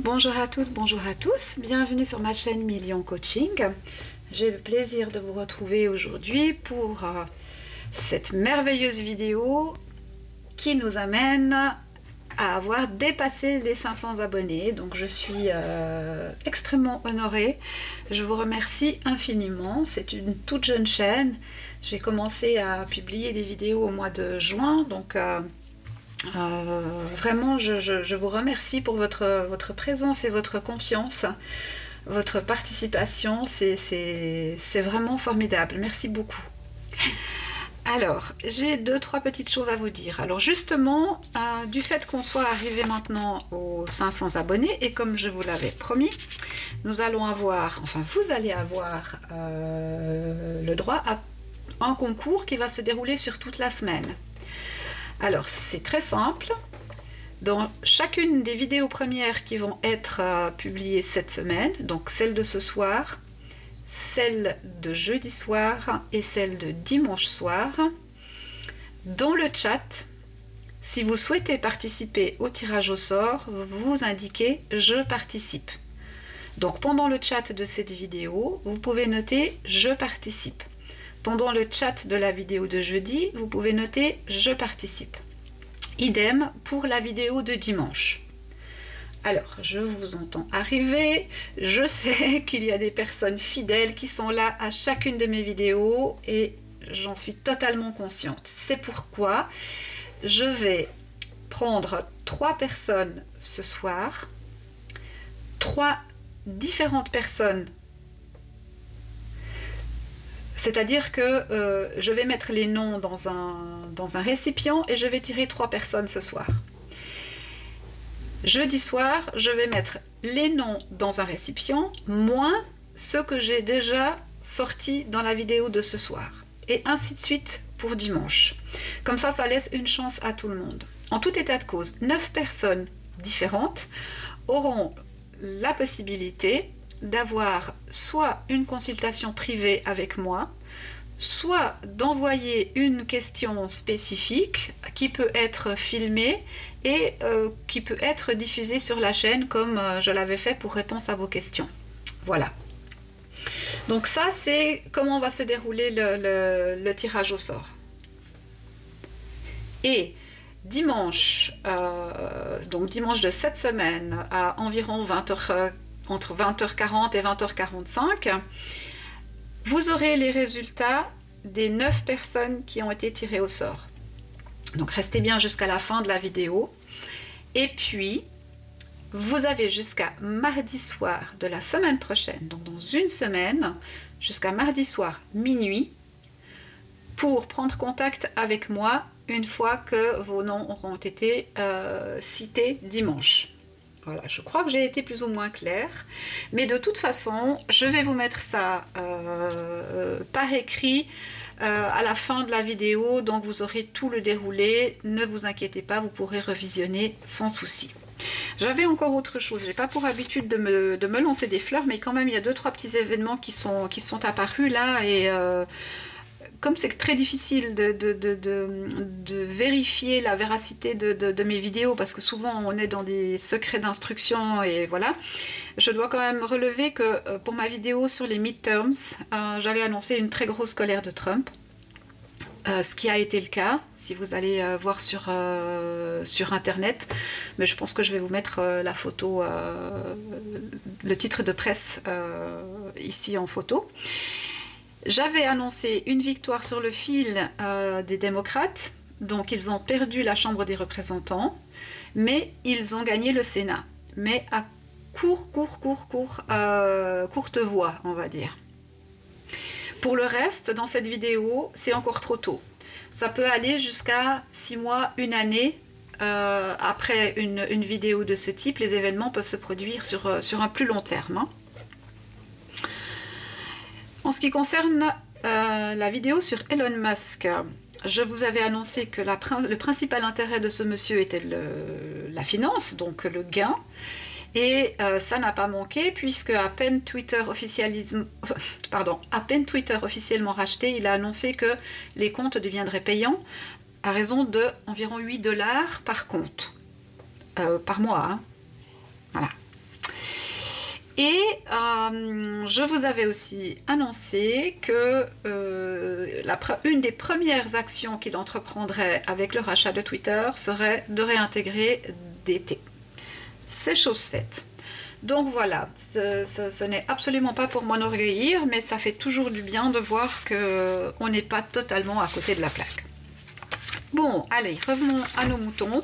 Bonjour à toutes, bonjour à tous, bienvenue sur ma chaîne Million Coaching. J'ai le plaisir de vous retrouver aujourd'hui pour cette merveilleuse vidéo qui nous amène à avoir dépassé les 500 abonnés. Donc je suis extrêmement honorée, je vous remercie infiniment. C'est une toute jeune chaîne, j'ai commencé à publier des vidéos au mois de juin, donc vraiment je vous remercie pour votre présence et votre confiance, votre participation, c'est vraiment formidable, merci beaucoup. Alors, j'ai deux, trois petites choses à vous dire. Alors justement, du fait qu'on soit arrivé maintenant aux 500 abonnés, et comme je vous l'avais promis, nous allons avoir, enfin vous allez avoir le droit à un concours qui va se dérouler sur toute la semaine. Alors, c'est très simple. Dans chacune des vidéos premières qui vont être publiées cette semaine, donc celle de ce soir, celle de jeudi soir et celle de dimanche soir, dans le chat, si vous souhaitez participer au tirage au sort, vous indiquez « Je participe ». Donc, pendant le chat de cette vidéo, vous pouvez noter « Je participe ». Pendant le chat de la vidéo de jeudi, vous pouvez noter « Je participe ». Idem pour la vidéo de dimanche. Alors, je vous entends arriver. Je sais qu'il y a des personnes fidèles qui sont là à chacune de mes vidéos et j'en suis totalement consciente. C'est pourquoi je vais prendre 3 personnes ce soir, 3 différentes personnes. C'est-à-dire que je vais mettre les noms dans un récipient et je vais tirer 3 personnes ce soir. Jeudi soir, je vais mettre les noms dans un récipient, moins ceux que j'ai déjà sortis dans la vidéo de ce soir. Et ainsi de suite pour dimanche. Comme ça laisse une chance à tout le monde. En tout état de cause, 9 personnes différentes auront la possibilité d'avoir soit une consultation privée avec moi, soit d'envoyer une question spécifique qui peut être filmée et qui peut être diffusée sur la chaîne comme je l'avais fait pour réponse à vos questions. Voilà. Donc ça, c'est comment va se dérouler le tirage au sort. Et dimanche, donc dimanche de cette semaine, à environ 20h, entre 20h40 et 20h45, vous aurez les résultats des 9 personnes qui ont été tirées au sort. Donc restez bien jusqu'à la fin de la vidéo. Et puis, vous avez jusqu'à mardi soir de la semaine prochaine, donc dans une semaine, jusqu'à mardi soir minuit, pour prendre contact avec moi une fois que vos noms auront été cités dimanche. Voilà, je crois que j'ai été plus ou moins claire, mais de toute façon, je vais vous mettre ça par écrit à la fin de la vidéo, donc vous aurez tout le déroulé, ne vous inquiétez pas, vous pourrez revisionner sans souci. J'avais encore autre chose, je n'ai pas pour habitude de me lancer des fleurs, mais quand même il y a 2-3 petits événements qui sont apparus là, et comme c'est très difficile de vérifier la véracité de mes vidéos, parce que souvent on est dans des secrets d'instruction, et voilà, je dois quand même relever que pour ma vidéo sur les midterms, j'avais annoncé une très grosse colère de Trump, ce qui a été le cas, si vous allez voir sur internet, mais je pense que je vais vous mettre la photo, le titre de presse ici en photo. J'avais annoncé une victoire sur le fil des démocrates, donc ils ont perdu la Chambre des représentants, mais ils ont gagné le Sénat, mais à courte voie, on va dire. Pour le reste, dans cette vidéo, c'est encore trop tôt. Ça peut aller jusqu'à 6 mois, 1 année, après une vidéo de ce type. Les événements peuvent se produire sur un plus long terme, hein. En ce qui concerne la vidéo sur Elon Musk, je vous avais annoncé que le principal intérêt de ce monsieur était la finance, donc le gain, et ça n'a pas manqué, puisque à peine Twitter officiellement racheté, il a annoncé que les comptes deviendraient payants à raison de environ $8 par compte, par mois, hein. Voilà. Et je vous avais aussi annoncé que une des premières actions qu'il entreprendrait avec le rachat de Twitter serait de réintégrer DT. C'est chose faite. Donc voilà, ce n'est absolument pas pour m'enorgueillir, mais ça fait toujours du bien de voir qu'on n'est pas totalement à côté de la plaque. Bon, allez, revenons à nos moutons.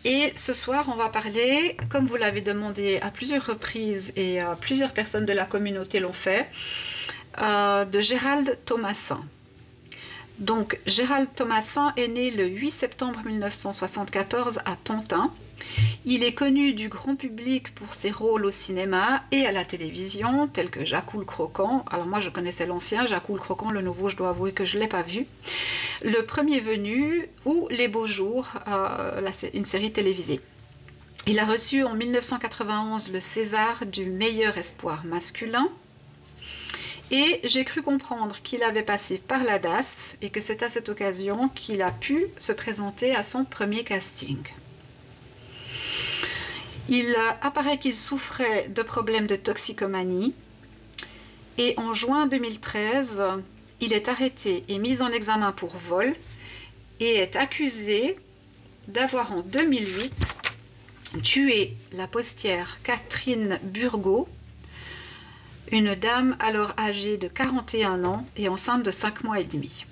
Et ce soir, on va parler, comme vous l'avez demandé à plusieurs reprises et plusieurs personnes de la communauté l'ont fait, de Gérald Thomassin. Donc, Gérald Thomassin est né le 8 septembre 1974 à Pantin. Il est connu du grand public pour ses rôles au cinéma et à la télévision, tels que Jacou le Croquant. Alors moi, je connaissais l'ancien, Jacou le Croquant, le nouveau, je dois avouer que je ne l'ai pas vu. Le Premier Venu ou Les Beaux Jours, une série télévisée. Il a reçu en 1991 le César du meilleur espoir masculin. Et j'ai cru comprendre qu'il avait passé par la DAS et que c'est à cette occasion qu'il a pu se présenter à son premier casting. Il apparaît qu'il souffrait de problèmes de toxicomanie et en juin 2013, il est arrêté et mis en examen pour vol et est accusé d'avoir en 2008 tué la postière Catherine Burgot, une dame alors âgée de 41 ans et enceinte de 5 mois et demi.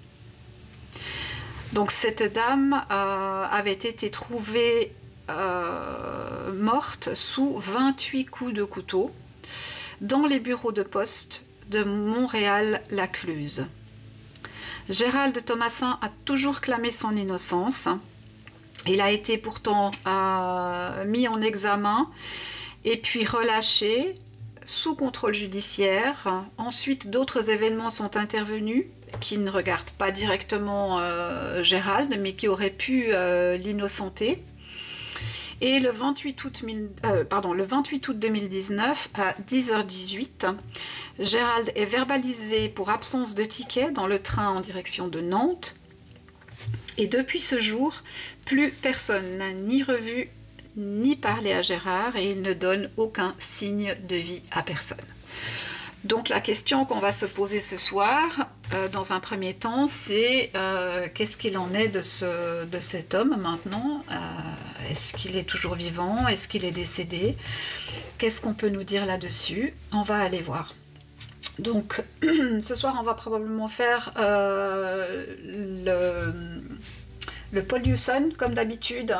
Donc cette dame avait été trouvée morte sous 28 coups de couteau dans les bureaux de poste de Montréal-Lacluse. Gérald Thomassin a toujours clamé son innocence. Il a été pourtant mis en examen et puis relâché sous contrôle judiciaire. Ensuite, d'autres événements sont intervenus qui ne regardent pas directement Gérald, mais qui auraient pu l'innocenter. Et le 28 août 2019, à 10h18, Gérald est verbalisé pour absence de ticket dans le train en direction de Nantes. Et depuis ce jour, plus personne n'a ni revu ni parlé à Gérard et il ne donne aucun signe de vie à personne. Donc la question qu'on va se poser ce soir, dans un premier temps, c'est qu'est-ce qu'il en est de cet homme maintenant? Est-ce qu'il est toujours vivant? Est-ce qu'il est décédé? Qu'est-ce qu'on peut nous dire là-dessus? On va aller voir. Donc ce soir, on va probablement faire le Paul Hewson, comme d'habitude,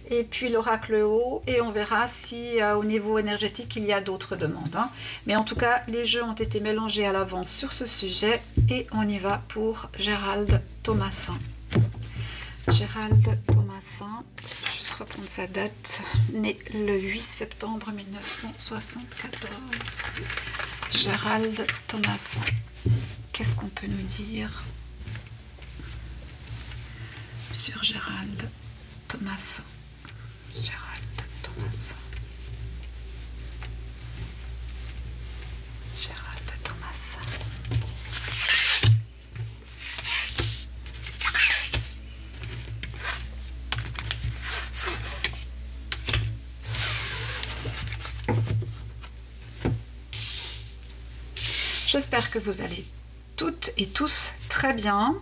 et puis l'oracle haut, et on verra si au niveau énergétique il y a d'autres demandes. Mais en tout cas, les jeux ont été mélangés à l'avance sur ce sujet, et on y va pour Gérald Thomassin. Gérald Thomassin, je vais juste reprendre sa date, né le 8 septembre 1974. Gérald Thomassin, qu'est-ce qu'on peut nous dire sur Gérald Thomassin? Gérald Thomassin. Gérald Thomassin. J'espère que vous allez toutes et tous très bien,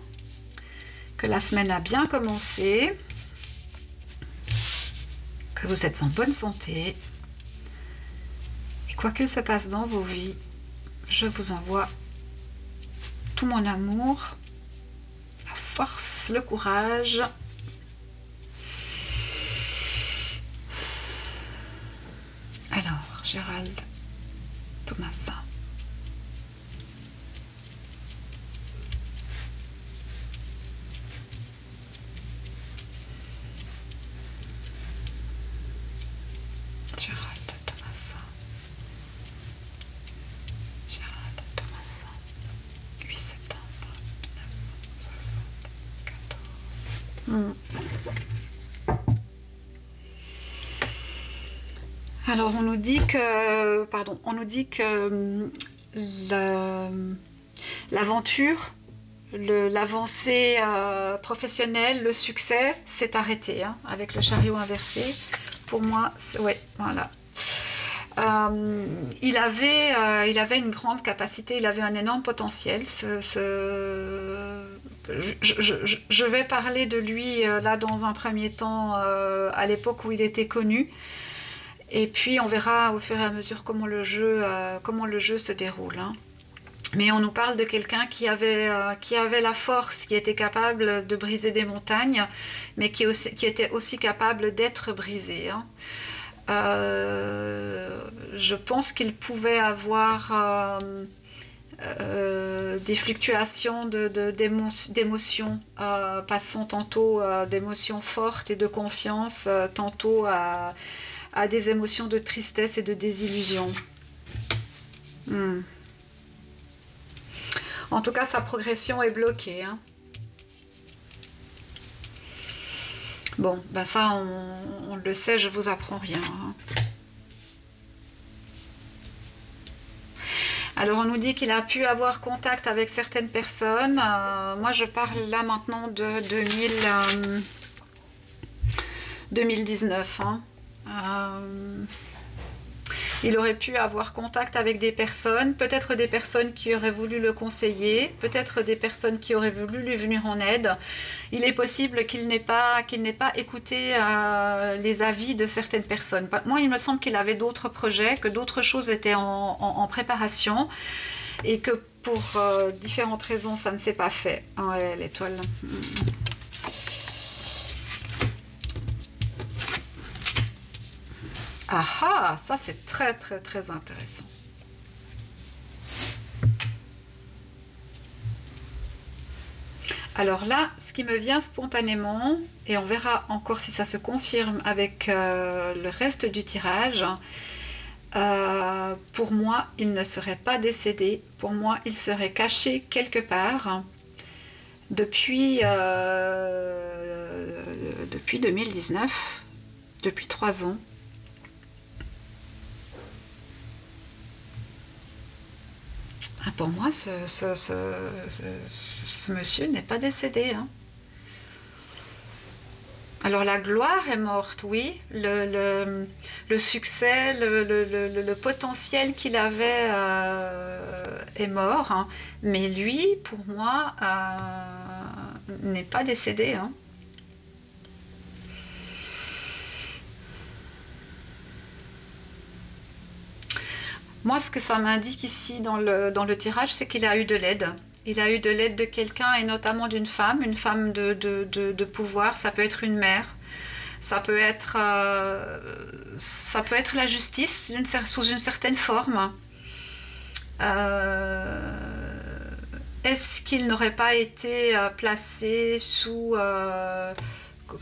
que la semaine a bien commencé, que vous êtes en bonne santé. Et quoi qu'il se passe dans vos vies, je vous envoie tout mon amour, la force, le courage. Alors, Gérald Thomassin. Gérald Thomassin. Gérald Thomassin. 8 septembre 1974. Alors on nous dit que, l'aventure, l'avancée professionnelle, le succès s'est arrêté avec le chariot inversé. Pour moi, ouais, voilà. il avait une grande capacité, il avait un énorme potentiel. Je vais parler de lui là dans un premier temps à l'époque où il était connu. Et puis on verra au fur et à mesure comment le jeu se déroule. Hein. Mais on nous parle de quelqu'un qui avait la force, qui était capable de briser des montagnes, mais qui était aussi capable d'être brisé. Hein. Je pense qu'il pouvait avoir des fluctuations d'émotions, passant tantôt d'émotions fortes et de confiance, tantôt à des émotions de tristesse et de désillusion. En tout cas, sa progression est bloquée. Hein. Bon, ben ça, on le sait, je vous apprends rien. Hein. Alors, on nous dit qu'il a pu avoir contact avec certaines personnes. Moi, je parle là maintenant de 2019. Hein. Il aurait pu avoir contact avec des personnes, peut-être des personnes qui auraient voulu le conseiller, peut-être des personnes qui auraient voulu lui venir en aide. Il est possible qu'il n'ait pas écouté les avis de certaines personnes. Moi, il me semble qu'il avait d'autres projets, que d'autres choses étaient en préparation et que pour différentes raisons, ça ne s'est pas fait. Ouais, l'étoile. Ah ah, ça c'est très très très intéressant. Alors là, ce qui me vient spontanément, et on verra encore si ça se confirme avec le reste du tirage, pour moi, il ne serait pas décédé, pour moi, il serait caché quelque part depuis 2019, depuis 3 ans. Pour moi, ce monsieur n'est pas décédé. Hein. Alors la gloire est morte, oui. Le succès, le potentiel qu'il avait est mort. Hein. Mais lui, pour moi, n'est pas décédé. Hein. Moi, ce que ça m'indique ici dans le tirage, c'est qu'il a eu de l'aide. Il a eu de l'aide de quelqu'un, et notamment d'une femme, une femme de pouvoir. Ça peut être une mère, ça peut être la justice sous une certaine forme. Est-ce qu'il n'aurait pas été placé sous,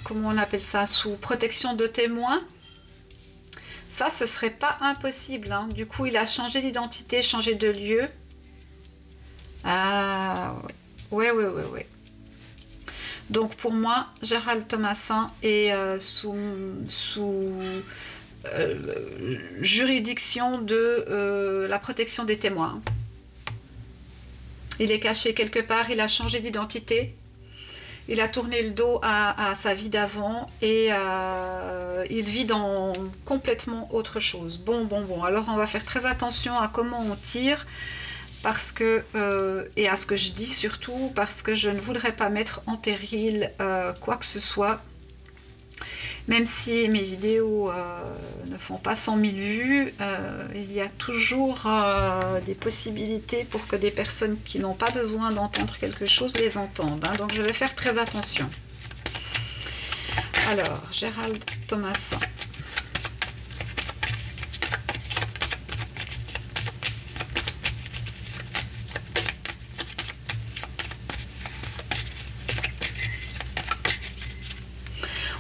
comment on appelle ça, sous protection de témoins? Ça, ce serait pas impossible. Hein. Du coup, il a changé d'identité, changé de lieu. Ah, oui. Donc, pour moi, Gérald Thomassin est sous juridiction de la protection des témoins. Il est caché quelque part, il a changé d'identité. Il a tourné le dos à sa vie d'avant et il vit dans complètement autre chose. Bon. Alors, on va faire très attention à comment on tire parce que, et à ce que je dis surtout, parce que je ne voudrais pas mettre en péril quoi que ce soit. Même si mes vidéos ne font pas 100 000 vues, il y a toujours des possibilités pour que des personnes qui n'ont pas besoin d'entendre quelque chose les entendent. Hein. Donc je vais faire très attention. Alors, Gérald Thomassin.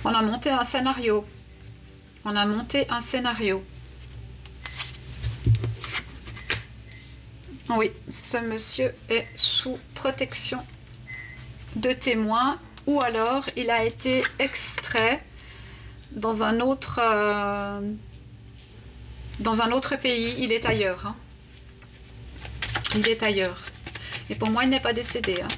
On a monté un scénario. Oui, ce monsieur est sous protection de témoins ou alors il a été extrait dans un autre pays. Il est ailleurs. Hein. Il est ailleurs. Et pour moi, il n'est pas décédé. Hein.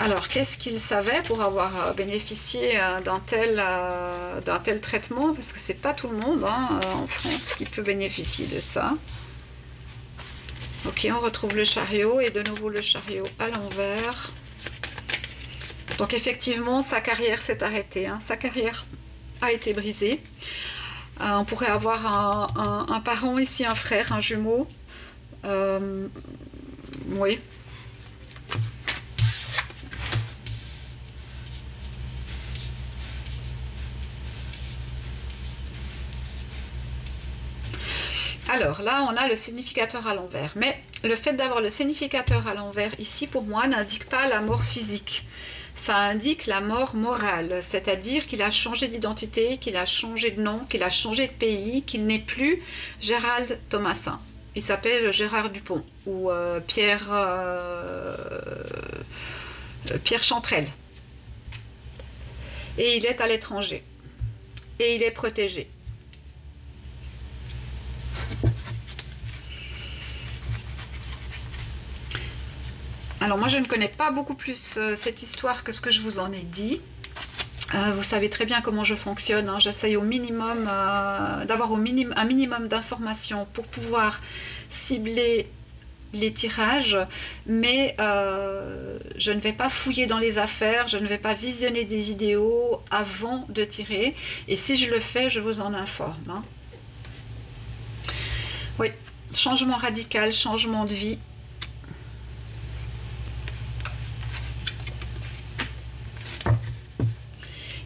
Alors, qu'est-ce qu'il savait pour avoir bénéficié d'un tel traitement? Parce que c'est pas tout le monde hein, en France qui peut bénéficier de ça. Ok, on retrouve le chariot et de nouveau le chariot à l'envers. Donc effectivement, sa carrière s'est arrêtée, hein. Sa carrière a été brisée. On pourrait avoir un parent ici, un frère, un jumeau. Oui. Alors là, on a le significateur à l'envers. Mais le fait d'avoir le significateur à l'envers ici, pour moi, n'indique pas la mort physique. Ça indique la mort morale, c'est-à-dire qu'il a changé d'identité, qu'il a changé de nom, qu'il a changé de pays, qu'il n'est plus Gérald Thomassin. Il s'appelle Gérard Dupont ou Pierre Chantrel. Et il est à l'étranger. Et il est protégé. Alors moi je ne connais pas beaucoup plus cette histoire que ce que je vous en ai dit. Vous savez très bien comment je fonctionne, hein. J'essaye au minimum d'avoir un minimum d'informations pour pouvoir cibler les tirages, mais je ne vais pas fouiller dans les affaires, je ne vais pas visionner des vidéos avant de tirer, et si je le fais, je vous en informe, hein. Oui, changement radical, changement de vie.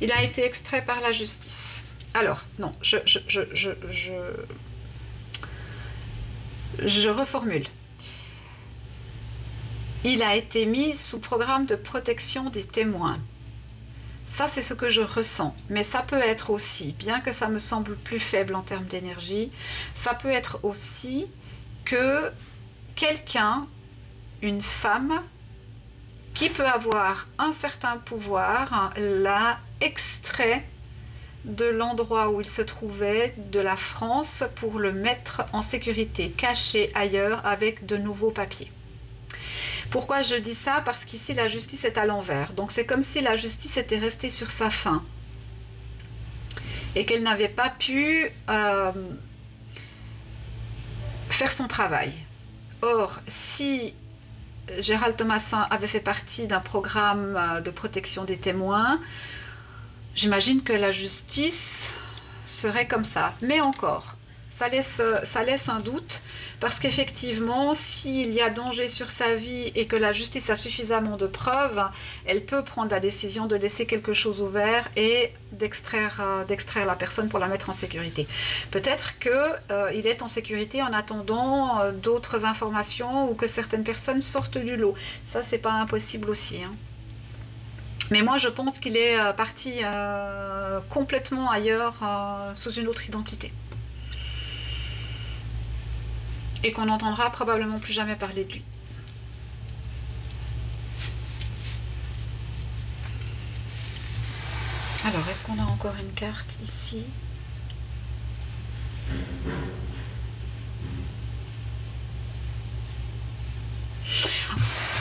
Il a été extrait par la justice. Alors, non, je reformule. Il a été mis sous programme de protection des témoins. Ça, c'est ce que je ressens. Mais ça peut être aussi, bien que ça me semble plus faible en termes d'énergie, ça peut être aussi que quelqu'un, une femme, qui peut avoir un certain pouvoir, l'a extrait de l'endroit où il se trouvait, de la France, pour le mettre en sécurité, caché ailleurs avec de nouveaux papiers. Pourquoi je dis ça? Parce qu'ici la justice est à l'envers. Donc c'est comme si la justice était restée sur sa faim et qu'elle n'avait pas pu faire son travail. Or, si Gérald Thomassin avait fait partie d'un programme de protection des témoins, j'imagine que la justice serait comme ça. Mais encore, ça laisse un doute, parce qu'effectivement, s'il y a danger sur sa vie et que la justice a suffisamment de preuves, elle peut prendre la décision de laisser quelque chose ouvert et d'extraire la personne pour la mettre en sécurité. Peut-être qu'il est en sécurité en attendant d'autres informations ou que certaines personnes sortent du lot. Ça, c'est pas impossible aussi, hein. Mais moi, je pense qu'il est parti complètement ailleurs, sous une autre identité. Et qu'on n'entendra probablement plus jamais parler de lui. Alors, est-ce qu'on a encore une carte ici?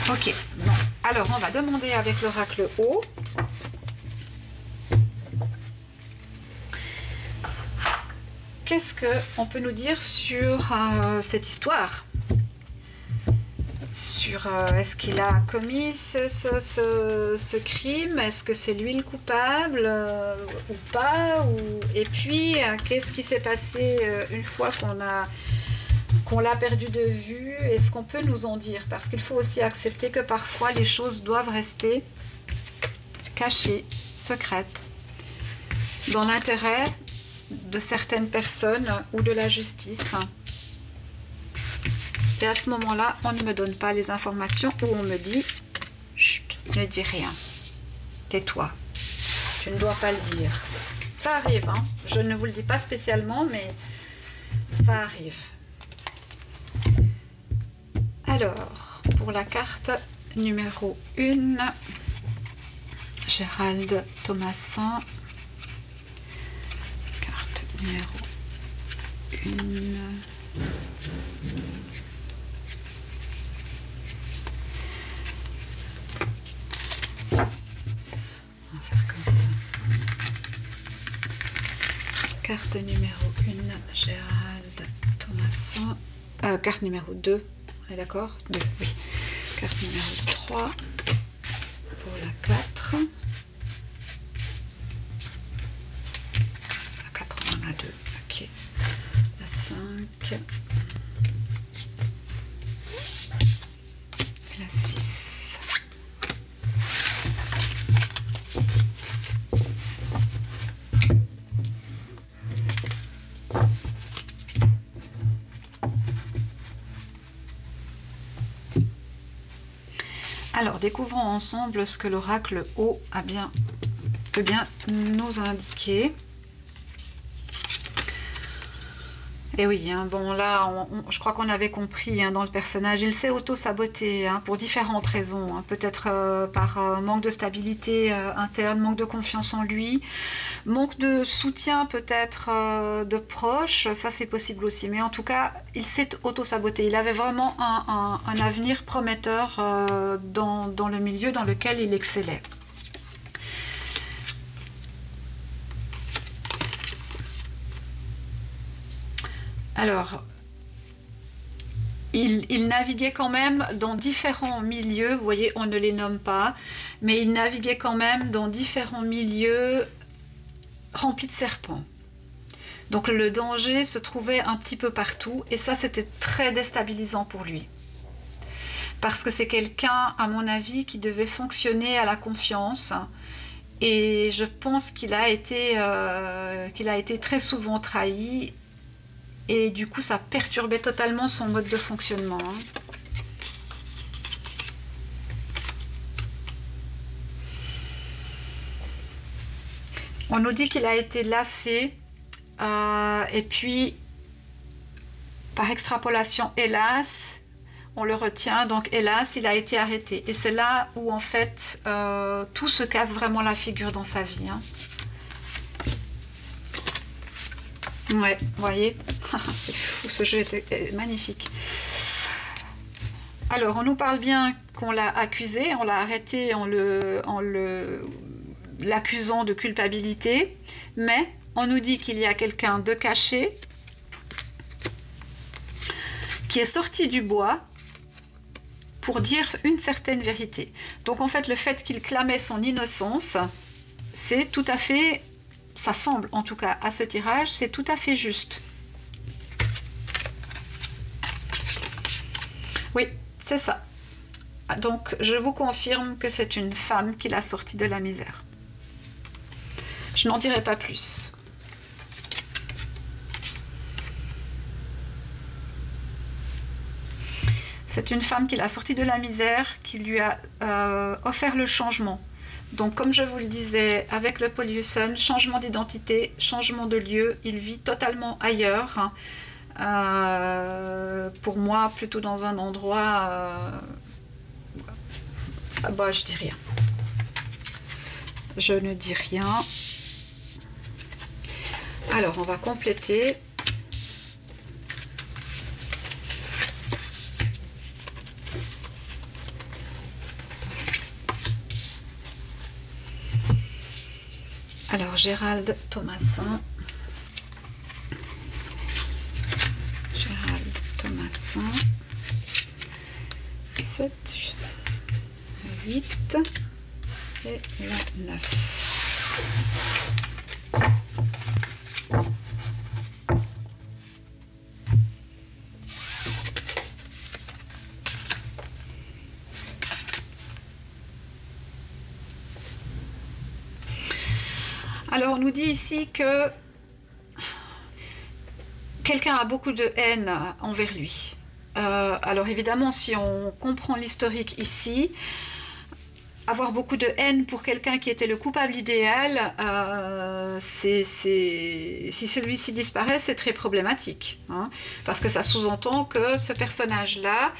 Ok, bon. Alors on va demander avec l'oracle haut. Qu'est-ce qu'on peut nous dire sur cette histoire? Sur est-ce qu'il a commis ce crime? Est-ce que c'est lui le coupable ou pas? Et puis, qu'est-ce qui s'est passé une fois qu'on l'a perdu de vue? Est-ce qu'on peut nous en dire? Parce qu'il faut aussi accepter que parfois les choses doivent rester cachées, secrètes, dans l'intérêt de certaines personnes ou de la justice. Et à ce moment-là, on ne me donne pas les informations ou on me dit « Chut, ne dis rien, tais-toi, tu ne dois pas le dire ». Ça arrive, hein. Je ne vous le dis pas spécialement, mais ça arrive. Alors, pour la carte numéro 1, Gérald Thomassin, carte numéro 1. carte numéro 1, Gérald Thomassin. Carte numéro 2, on est d'accord? 2, oui. Carte numéro 3 pour la 4. La 4, on en a 2, ok. La 5. Et la 6. Alors, découvrons ensemble ce que l'oracle haut peut bien nous indiquer. Et oui, hein, bon là, je crois qu'on avait compris hein, dans le personnage, il s'est auto-saboté hein, pour différentes raisons. Hein, peut-être par manque de stabilité interne, manque de confiance en lui, manque de soutien peut-être de proches, ça c'est possible aussi. Mais en tout cas, il s'est auto-saboté. Il avait vraiment un avenir prometteur dans le milieu dans lequel il excellait. Alors, il naviguait quand même dans différents milieux, vous voyez, on ne les nomme pas, mais il naviguait quand même dans différents milieux remplis de serpents. Donc le danger se trouvait un petit peu partout, et ça c'était très déstabilisant pour lui. Parce que c'est quelqu'un, à mon avis, qui devait fonctionner à la confiance, et je pense qu'il a été très souvent trahi, et du coup ça perturbait totalement son mode de fonctionnement. On nous dit qu'il a été lassé et puis par extrapolation, hélas, on le retient, donc hélas il a été arrêté. Et c'est là où en fait tout se casse vraiment la figure dans sa vie. Hein. Ouais, vous voyez, c'est fou, ce jeu est magnifique. Alors, on nous parle bien qu'on l'a accusé, on l'a arrêté en l'accusant de culpabilité, mais on nous dit qu'il y a quelqu'un de caché qui est sorti du bois pour dire une certaine vérité. Donc, en fait, le fait qu'il clamait son innocence, c'est tout à fait... Ça semble, en tout cas, à ce tirage, c'est tout à fait juste. Oui, c'est ça. Donc, je vous confirme que c'est une femme qui l'a sorti de la misère. Je n'en dirai pas plus. C'est une femme qui l'a sorti de la misère, qui lui a offert le changement. Donc, comme je vous le disais, avec le Polyuson, changement d'identité, changement de lieu, il vit totalement ailleurs. Pour moi, plutôt dans un endroit... bah, je dis rien. Je ne dis rien. Alors, on va compléter. Alors, Gérald Thomassin. Gérald Thomassin. 7, 8 et la 9. Alors, on nous dit ici que quelqu'un a beaucoup de haine envers lui. Alors, évidemment, si on comprend l'historique ici, avoir beaucoup de haine pour quelqu'un qui était le coupable idéal, si celui-ci disparaît, c'est très problématique. Hein, parce que ça sous-entend que ce personnage-là,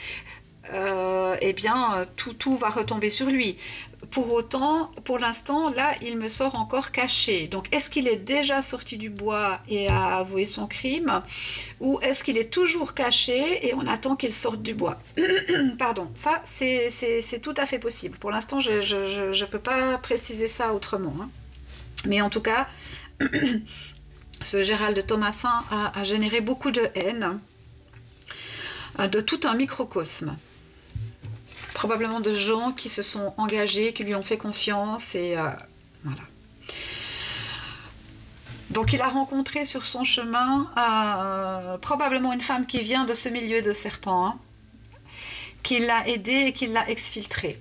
eh bien, tout va retomber sur lui. Pour autant, pour l'instant, là, il me sort encore caché. Donc, est-ce qu'il est déjà sorti du bois et a avoué son crime? Ou est-ce qu'il est toujours caché et on attend qu'il sorte du bois? Pardon, ça, c'est tout à fait possible. Pour l'instant, je ne peux pas préciser ça autrement. Hein. Mais en tout cas, ce Gérald Thomasin a généré beaucoup de haine de tout un microcosme. Probablement de gens qui se sont engagés, qui lui ont fait confiance et voilà. Donc il a rencontré sur son chemin probablement une femme qui vient de ce milieu de serpents, hein, qui l'a aidé et qui l'a exfiltré.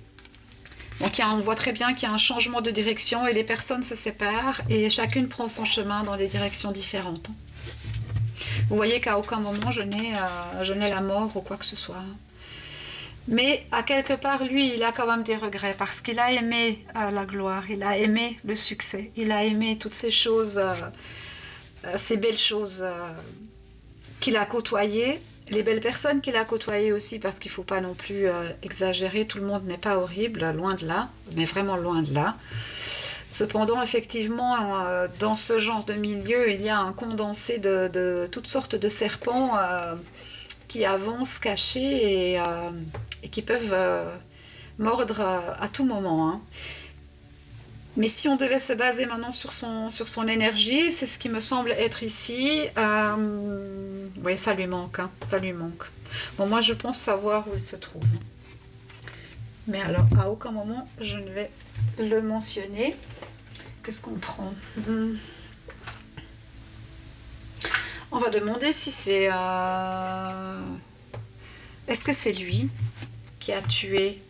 Donc on voit très bien qu'il y a un changement de direction et les personnes se séparent et chacune prend son chemin dans des directions différentes. Vous voyez qu'à aucun moment je n'ai la mort ou quoi que ce soit. Mais à quelque part, lui, il a quand même des regrets parce qu'il a aimé la gloire, il a aimé le succès, il a aimé toutes ces choses, ces belles choses qu'il a côtoyées. Les belles personnes qu'il a côtoyées aussi, parce qu'il ne faut pas non plus exagérer, tout le monde n'est pas horrible, loin de là, mais vraiment loin de là. Cependant, effectivement, dans ce genre de milieu, il y a un condensé de toutes sortes de serpents qui avancent cachés et qui peuvent mordre à tout moment, hein. Mais si on devait se baser maintenant sur son énergie, c'est ce qui me semble être ici. Oui, ça lui manque, hein, ça lui manque. Bon, moi, je pense savoir où il se trouve. Mais alors, à aucun moment, je ne vais le mentionner. Qu'est-ce qu'on prend? On va demander si c'est... Est-ce que c'est lui qui a tué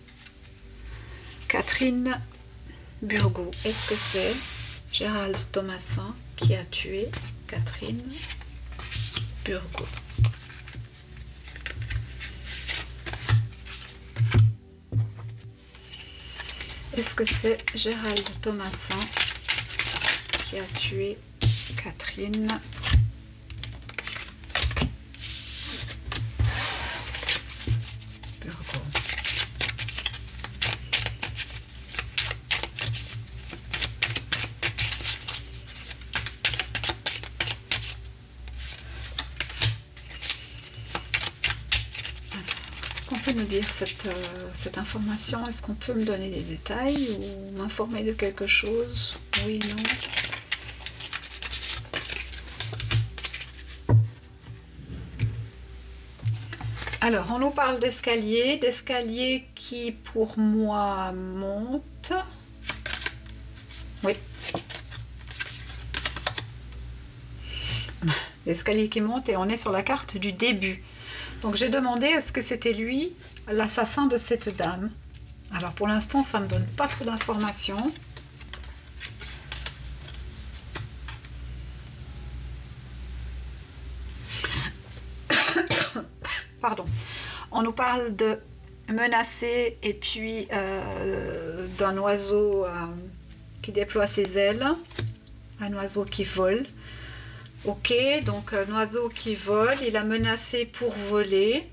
Catherine Burgot? Est-ce que c'est Gérald Thomasin qui a tué Catherine Burgot? Est-ce que c'est Gérald Thomasin qui a tué Catherine Burgot? Est-ce qu'on peut nous dire cette information? Est-ce qu'on peut me donner des détails ou m'informer de quelque chose? Oui, non. Alors, on nous parle d'escalier qui pour moi monte. Oui. L'escalier qui monte et on est sur la carte du début. Donc j'ai demandé est-ce que c'était lui, l'assassin de cette dame. Alors pour l'instant, ça ne me donne pas trop d'informations. Pardon. On nous parle de menacer et puis d'un oiseau qui déploie ses ailes, un oiseau qui vole. Ok, donc un oiseau qui vole, il a menacé pour voler.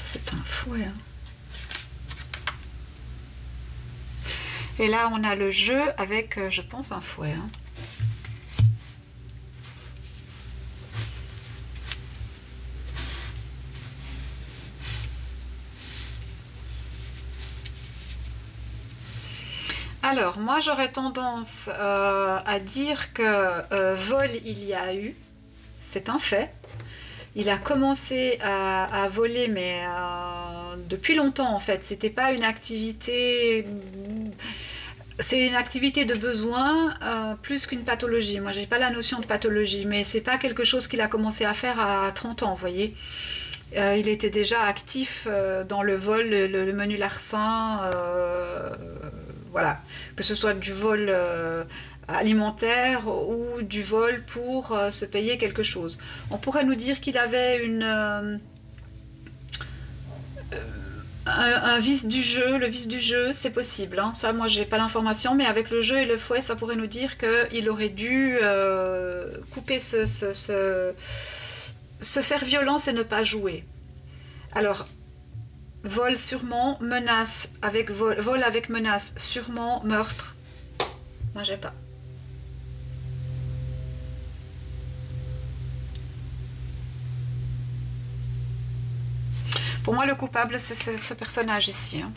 C'est un fouet, hein. Et là, on a le jeu avec, je pense, un fouet, hein. Alors, moi, j'aurais tendance à dire que vol, il y a eu. C'est un fait. Il a commencé à voler, mais depuis longtemps, en fait. C'était pas une activité... C'est une activité de besoin plus qu'une pathologie. Moi, j'ai pas la notion de pathologie, mais c'est pas quelque chose qu'il a commencé à faire à 30 ans, vous voyez. Il était déjà actif dans le vol, le menu larcin, voilà. Que ce soit du vol alimentaire ou du vol pour se payer quelque chose. On pourrait nous dire qu'il avait un vice du jeu, le vice du jeu, c'est possible, hein. Ça, moi, j'ai pas l'information, mais avec le jeu et le fouet, ça pourrait nous dire qu'il aurait dû couper se faire violence et ne pas jouer. Alors, vol sûrement, menace avec vol avec menace, sûrement, meurtre. Moi, j'ai pas. Pour moi, le coupable, c'est ce personnage ici, hein.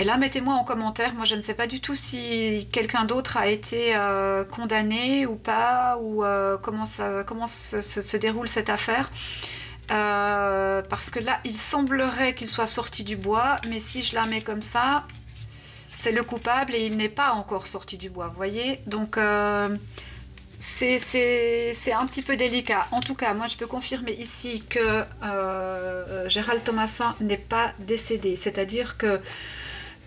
Et là, mettez-moi en commentaire. Moi, je ne sais pas du tout si quelqu'un d'autre a été condamné ou pas, ou comment se déroule cette affaire. Parce que là, il semblerait qu'il soit sorti du bois, mais si je la mets comme ça, c'est le coupable et il n'est pas encore sorti du bois, vous voyez. Donc, c'est un petit peu délicat. En tout cas, moi, je peux confirmer ici que Gérald Thomassin n'est pas décédé, c'est-à-dire que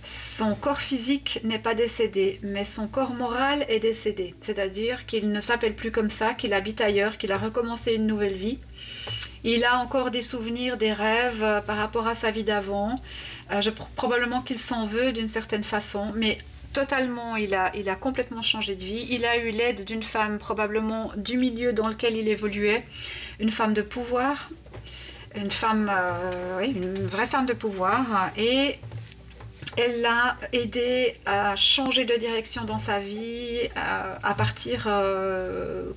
son corps physique n'est pas décédé, mais son corps moral est décédé. C'est-à-dire qu'il ne s'appelle plus comme ça, qu'il habite ailleurs, qu'il a recommencé une nouvelle vie. Il a encore des souvenirs, des rêves par rapport à sa vie d'avant. Probablement qu'il s'en veut d'une certaine façon, mais totalement, il a complètement changé de vie. Il a eu l'aide d'une femme probablement du milieu dans lequel il évoluait, une femme de pouvoir, une femme, oui, une vraie femme de pouvoir, et elle l'a aidé à changer de direction dans sa vie, à partir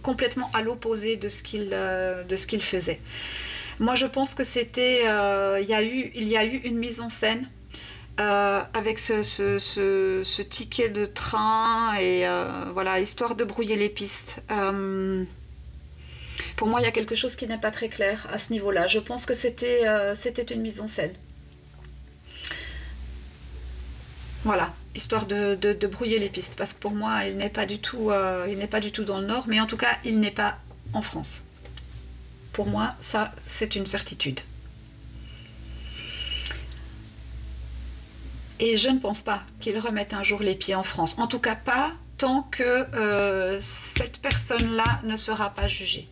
complètement à l'opposé de ce qu'il faisait. Moi, je pense que c'était, il y a eu une mise en scène avec ce ticket de train et voilà, histoire de brouiller les pistes. Pour moi, il y a quelque chose qui n'est pas très clair à ce niveau-là. Je pense que c'était une mise en scène. Voilà, histoire de brouiller les pistes, parce que pour moi, il n'est pas du tout dans le Nord, mais en tout cas, il n'est pas en France. Pour moi, ça, c'est une certitude. Et je ne pense pas qu'il remette un jour les pieds en France. En tout cas, pas tant que cette personne-là ne sera pas jugée.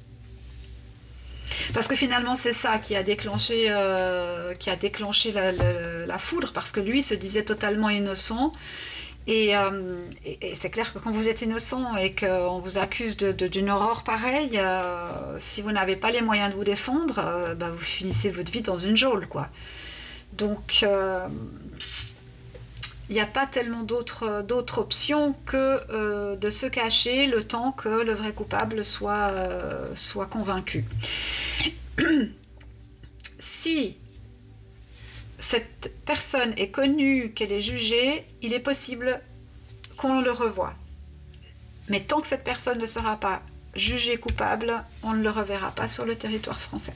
Parce que finalement, c'est ça qui a déclenché la foudre, parce que lui se disait totalement innocent. Et c'est clair que quand vous êtes innocent et qu'on vous accuse d'une horreur pareille, si vous n'avez pas les moyens de vous défendre, vous finissez votre vie dans une geôle, quoi. Donc, il n'y a pas tellement d'autres options que de se cacher le temps que le vrai coupable soit convaincu. Si cette personne est connue, qu'elle est jugée, il est possible qu'on le revoie. Mais tant que cette personne ne sera pas jugée coupable, on ne le reverra pas sur le territoire français.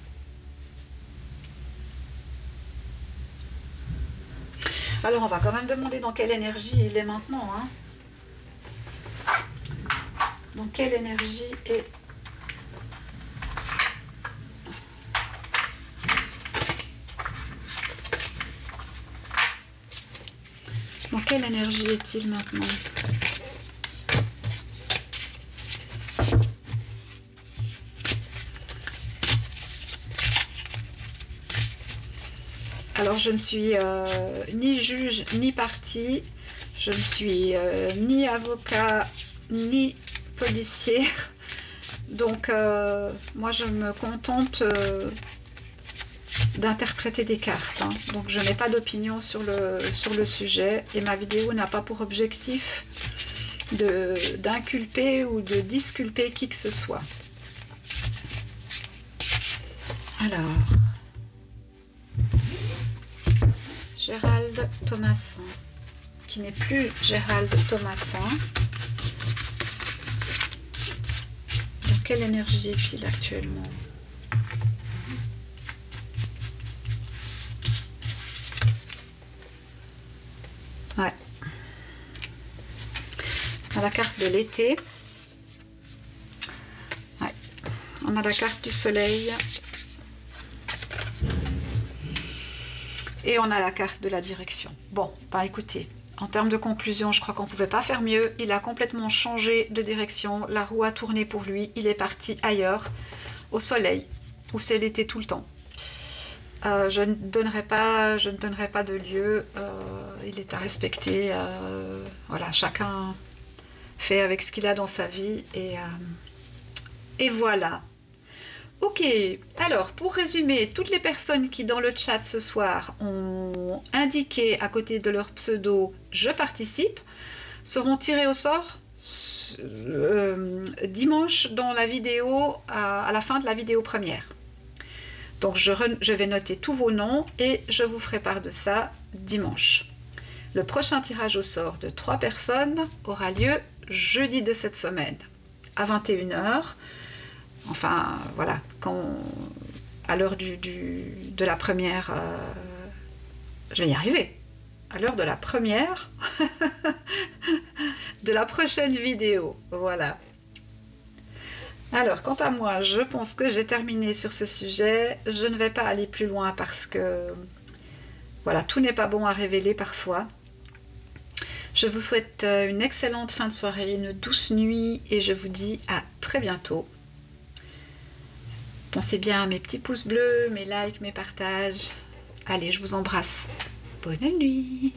Alors on va quand même demander dans quelle énergie il est maintenant. Hein. Dans quelle énergie est... Dans quelle énergie est-il maintenant? Alors je ne suis ni juge ni partie, je ne suis ni avocat ni policière, donc moi je me contente d'interpréter des cartes, hein. Donc je n'ai pas d'opinion sur le sujet et ma vidéo n'a pas pour objectif d'inculper ou de disculper qui que ce soit. Alors, Gérald Thomassin, qui n'est plus Gérald Thomassin. Dans quelle énergie est-il actuellement? Ouais. On a la carte de l'été. Ouais. On a la carte du soleil. Et on a la carte de la direction. Bon, bah écoutez, en termes de conclusion, je crois qu'on ne pouvait pas faire mieux. Il a complètement changé de direction. La roue a tourné pour lui. Il est parti ailleurs, au soleil, où c'est l'été tout le temps. Je ne donnerai pas de lieu. Il est à respecter. Voilà, chacun fait avec ce qu'il a dans sa vie. Et voilà. Ok, alors pour résumer, toutes les personnes qui dans le chat ce soir ont indiqué à côté de leur pseudo « Je participe » seront tirées au sort dimanche dans la vidéo, à la fin de la vidéo première. Donc je vais noter tous vos noms et je vous ferai part de ça dimanche. Le prochain tirage au sort de 3 personnes aura lieu jeudi de cette semaine, à 21 h. Enfin, voilà, à l'heure de la première... je vais y arriver. À l'heure de la première de la prochaine vidéo. Voilà. Alors, quant à moi, je pense que j'ai terminé sur ce sujet. Je ne vais pas aller plus loin parce que... Voilà, tout n'est pas bon à révéler parfois. Je vous souhaite une excellente fin de soirée, une douce nuit et je vous dis à très bientôt. Pensez bien à mes petits pouces bleus, mes likes, mes partages. Allez, je vous embrasse. Bonne nuit.